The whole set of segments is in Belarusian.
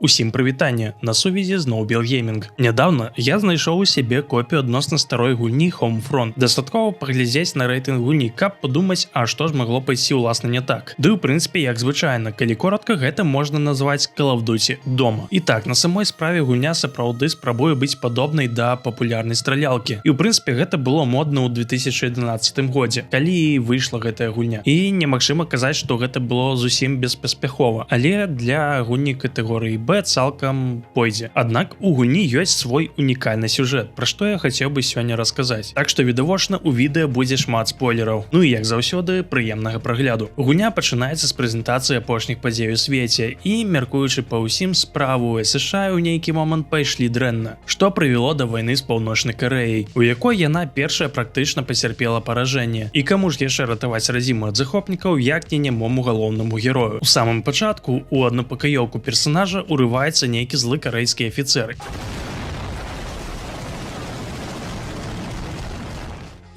Усім прывітанне, на сувязі зноў Белгеймінг. Нядаўна я знайшоў у сябе копію адносна старой гульні Homefront. Дастаткова паглядзець на рэйтынг гульні, каб падумаць, а што ж магло пайсці ўласна не так. Ды ў прынцыпе як звычайна, калі коротка, гэта можна назваць Call of Duty дома. І так, на самой справе гульня сапраўды спрабуе быць падобнай да папулярнай стралялкі. І ў прынцыпе гэта было модна ў 2011 годзе, калі выйшла гэтая гульня. І немагчыма казаць, што гэта было зусім беспаспяхова, але для гульні катэгорыі B цалкам пойдзе. Аднак у гульні ёсць свой унікальны сюжэт, пра што я хацеў бы сёння расказаць. Так што відавочна у відэа будзе шмат спойлераў. Ну і як заўсёды, прыемнага прагляду. Гульня пачынаецца з прэзентацыі апошніх падзей у свеце і, мяркуючы па ўсім, справу США ў нейкі момант пайшлі дрэнна, што прывяло да вайны з Паўночнай Карэяй, у якой яна першая практычна пацярпела паражэнне. І каму ж яшчэ ратаваць радзіму ад захопнікаў, як не нямому галоўнаму герою. У самым пачатку у аднапакаёўку персанажа урываецца нейкі злы карэйскі афіцэр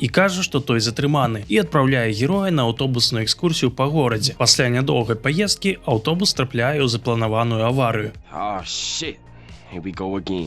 і кажа, што той затрыманы, і адпраўляе героя на аўтобусную экскурсію па горадзе. Пасля нядоўгай паездкі аўтобус трапляе ў запланаваную аварыю.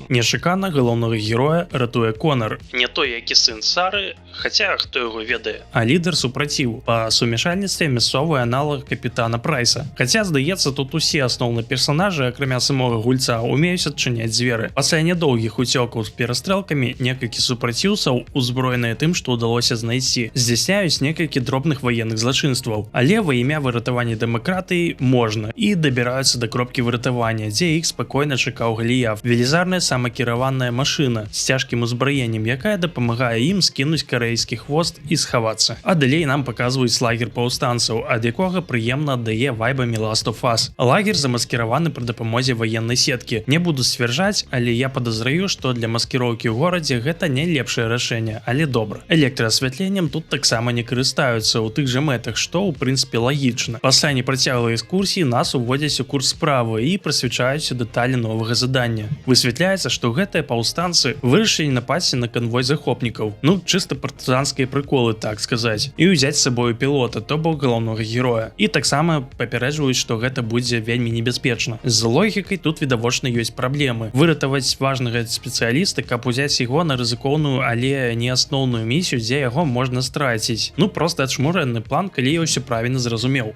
Нечакана галоўнага героя ратуе Конар, не той які сын Сары, хаця хто яго ведае, а лідар супраціву, па сумяшальніцтве мясцовы аналаг капітана Прайса. Хаця, здаецца, тут усе асноўныя персанажы, акрамя самога гульца, умеюць адчыняць дзверы. Пасля нядоўгіх уцёкаў з перастрэлкамі некалькі супраціўцаў, узброеныя тым, што ўдалося знайсці, здзяйсняюць некалькі дробных ваенных злачынстваў, але ва імя выратавання дэмакратыі можна, і дабіраюцца да кропкі выратавання, дзе іх спакойна чакаў Галіяф, велізарная самакіраваная машына з цяжкім узбраеннем, якая дапамагае ім скінуць карэйскі хвост і схавацца. А далей нам паказваюць лагер паўстанцаў, ад якога прыемна аддае вайбамі Last of Us. Лагер замаскіраваны пры дапамозе ваеннай сеткі. Не буду сцвярджаць, але я падазраю, што для маскіроўкі ў горадзе гэта не лепшае рашэнне, але добра. Электраасвятленнем тут таксама не карыстаюцца ў тых жа мэтах, што ў прынцыпе лагічна. Пасля непрацяглай экскурсіі нас уводзяць у курс справы і прасвячаюць дэталі новага задання. Высвятляецца, што гэтыя паўстанцы вырашылі напасці на канвой захопнікаў. Ну, чыста партызанскія прыколы, так сказаць. І ўзяць з сабою пілота, то бок галоўнага героя. І таксама папярэджваюць, што гэта будзе вельмі небяспечна. З логікай тут відавочна ёсць праблемы. Выратаваць важнага спецыяліста, каб узяць яго на рызыкоўную, але не асноўную місію, дзе яго можна страціць. Ну, проста адшмураны план, калі я ўсё правільна зразумеў.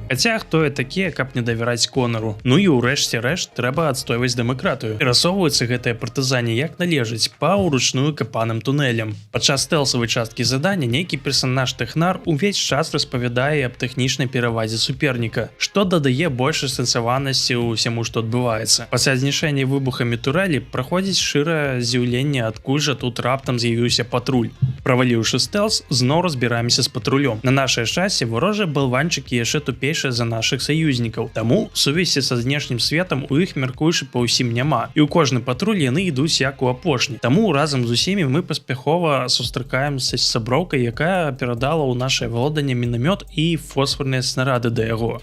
Хаця хто я такія, каб не давяраць Конару. Ну і ўрэшце рэшт трэба адстойваць дэмакратыю. Перасоўваюцца гэтыя партызане як належыць, па ўручную капаным тунэлям. Падчас стэлсавай часткі задання нейкі персанаж тэхнар увесь час распавядае аб тэхнічнай перавазе суперніка, што дадае большай сэнсаванасці ўсяму, што адбываецца. Пасля знішэння выбухамі турэлі праходзіць шчырае здзіўленне, адкуль жа тут раптам з'явіўся патруль. Праваліўшы стэлс, зноў разбіраемся з патрулём. На нашае шчасце варожыя балванчыкі яшчэ тупейшыя за нашых саюзнікаў. Таму сувязі са знешнім светам у іх, мяркуючы па ўсім, няма. І ў кожны патруль яны ідуць як у апошні. Таму разам з усімі мы паспяхова сустракаемся з сяброўкай, якая перадала ў нашае валоданне мінамёт і фосфарныя снарады да яго.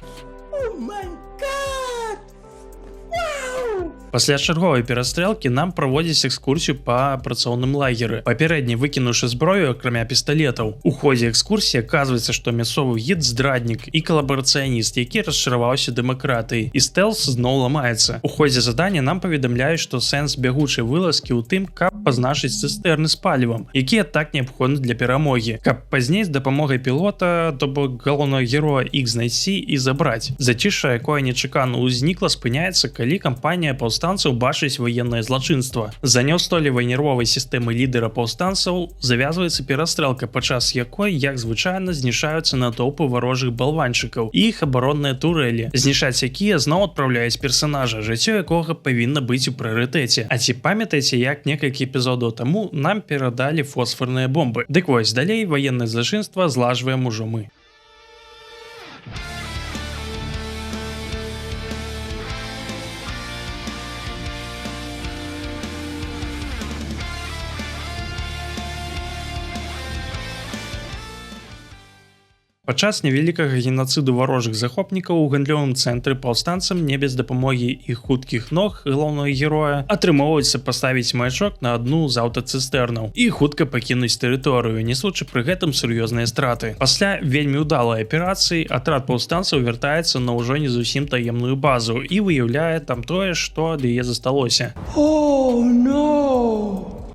Пасля чарговай перастрэлкі нам праводзяць экскурсію па працоўным лагеры, папярэдне выкінуўшы зброю, акрамя пісталетаў. У ходзе экскурсіі аказваецца, што мясцовы гід здраднік і калабарацыяніст, які расчараваўся дэмакратыяй, і стэлс зноў ламаецца. У ходзе задання нам паведамляюць, што сэнс бягучай вылазкі ў тым, каб пазначыць цыстэрны з палівам, якія так неабходны для перамогі, каб пазней з дапамогай пілота, то бок галоўнага героя, іх знайсці і забраць. Зацішша, якое нечакана ўзнікла, спыняецца, калі кампанія паўстанцаў бачыць ваеннае злачынства. За няўстойлівай нервовай сістэмы лідара паўстанцаў завязваецца перастрэлка, падчас якой, як звычайна, знішаюцца натоўпы варожых балванчыкаў і іх абаронныя турэлі, знішаць якія зноў адпраўляюць персанажа, жыццё якога павінна быць у прыярытэце. А ці памятаеце, як некалькі эпізодаў таму нам перадалі фосфарныя бомбы? Дык вось, далей ваеннае злачынства злажваем ужо мы. Падчас невялікага генацыду варожых захопнікаў у гандлёвым цэнтры паўстанцам не без дапамогі іх хуткіх ног галоўнага героя атрымоўваецца паставіць маячок на адну з аўтацыстэрнаў і хутка пакінуць тэрыторыю, несучы пры гэтым сур'ёзныя страты. Пасля вельмі ўдалай аперацыі атрад паўстанцаў вяртаецца на ўжо не зусім таемную базу і выяўляе там тое, што ад яе засталося.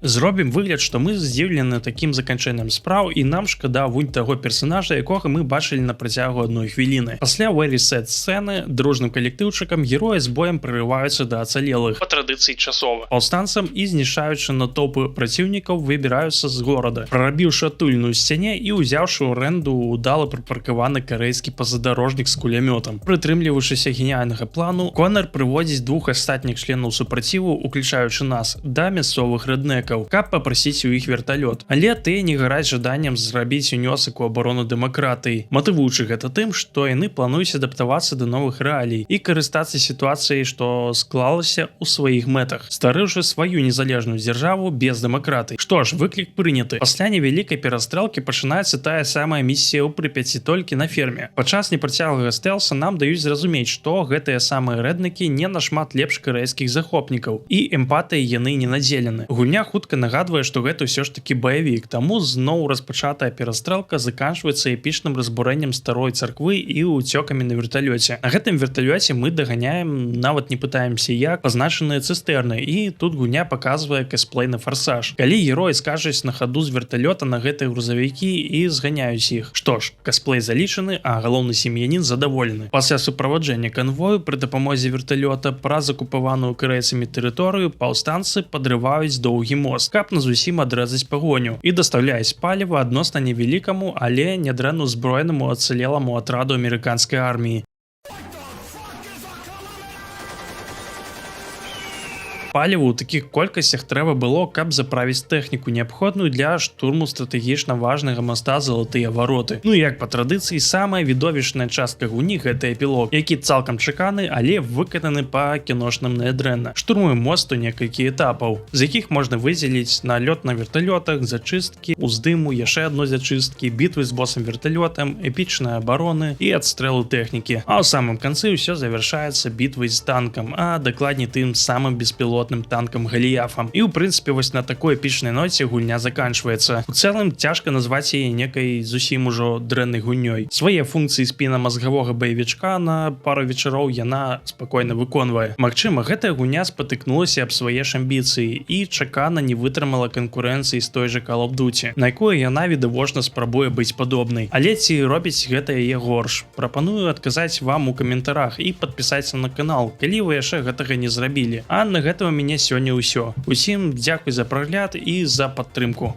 Зробім выгляд, што мы здзіўлены такім заканчэннем спраў і нам шкада вунь таго персанажа, якога мы бачылі на працягу адной хвіліны. Пасля вэрі-сет сцэны дружным калектыўчыкам героі з боем прырываюцца да ацалелых па традыцыі часова. Паўстанцам і знішаючы натоўпы праціўнікаў выбіраюцца з горада, прарабіўшы адтульную сцяне і ўзяўшы ў арэнду ўдала прыпаркаваны карэйскі пазадарожнік з кулямётам. Прытрымліваючыся геніяльнага плану, Конар прыводзіць двух астатніх членаў супраціву, уключаючы нас, да мясцовых рэднекаў, каб папрасіць у іх верталёт. Але тыя не гараць жаданнем зрабіць унёсак у абарону дэмакратыі, матывуючы гэта тым, што яны плануюць адаптавацца да новых рэалій і карыстацца сітуацыяй, што склалася ў сваіх мэтах, стварыўшы сваю незалежную дзяржаву без дэмакратыі. Што ж, выклік прыняты. Пасля невялікай перастрэлкі пачынаецца тая самая місія ў Прыпяці, толькі на ферме. Падчас непрацяглага стэлса нам даюць зразумець, што гэтыя самыя рэднікі не нашмат лепш карэйскіх захопнікаў і эмпатыяй яны не надзелены. Гульня хутка нагадвае, што гэта ўсё ж такі баявік, таму зноў распачатая перастрэлка заканчваецца эпічным разбурэннем старой царквы і ўцёкамі на верталёце. На гэтым верталёце мы даганяем, нават не пытаемся як, пазначаныя цыстэрны, і тут гульня паказвае косплей на фарсаж. Калі героі скажуць на хаду з верталёта на гэтыя грузавікі і зганяюць іх. Што ж, косплей залічаны, а галоўны сем'янін задаволены. Пасля суправаджэння канвою пры дапамозе верталёта праз акупаваную карэйцамі тэрыторыю паўстанцы падрываюць доўгі мост, каб на зусім адрэзаць пагоню і дастаўляюць паліва адносна невялікаму, але нядрэнна ўзброенаму ацалеламу атраду амерыканскай арміі. Паліва ў такіх колькасцях трэба было, каб заправіць тэхніку, неабходную для штурму стратэгічна важнага моста Залатыя вароты. Ну і як па традыцыі, самая відовішчная частка гульні гэта эпілог, які цалкам чаканы, але выкананы па кіношным надрэнна. Штурмуем мост у некалькі этапаў, з якіх можна выдзеліць налёт на верталётах, зачысткі, уздыму, яшчэ адной зачысткі, бітвы з босам верталётам, эпічныя абароны і адстрэлу тэхнікі. А ў самым канцы ўсё завяршаецца бітвай з танкам, а дакладней тым самым беспілотным танкам Галіяфам. І ў прынцыпе вось на такой эпічнай ноце гульня заканчваецца. У цэлым цяжка назваць яе некай зусім ужо дрэннай гульнёй. Свае функцыі спінамазгавога баевічка на пару вечароў яна спакойна выконвае. Магчыма, гэтая гульня спатыкнулася аб свае ж амбіцыі і чакана не вытрымала канкурэнцыі з той жа Call of Duty, на якую яна відавочна спрабуе быць падобнай. Але ці робіць гэта яе горш? Прапаную адказаць вам у каментарах і падпісацца на канал, калі вы яшчэ гэтага не зрабілі. А на гэта у мяне сёння ўсё. Усім дзякуй за прагляд і за падтрымку.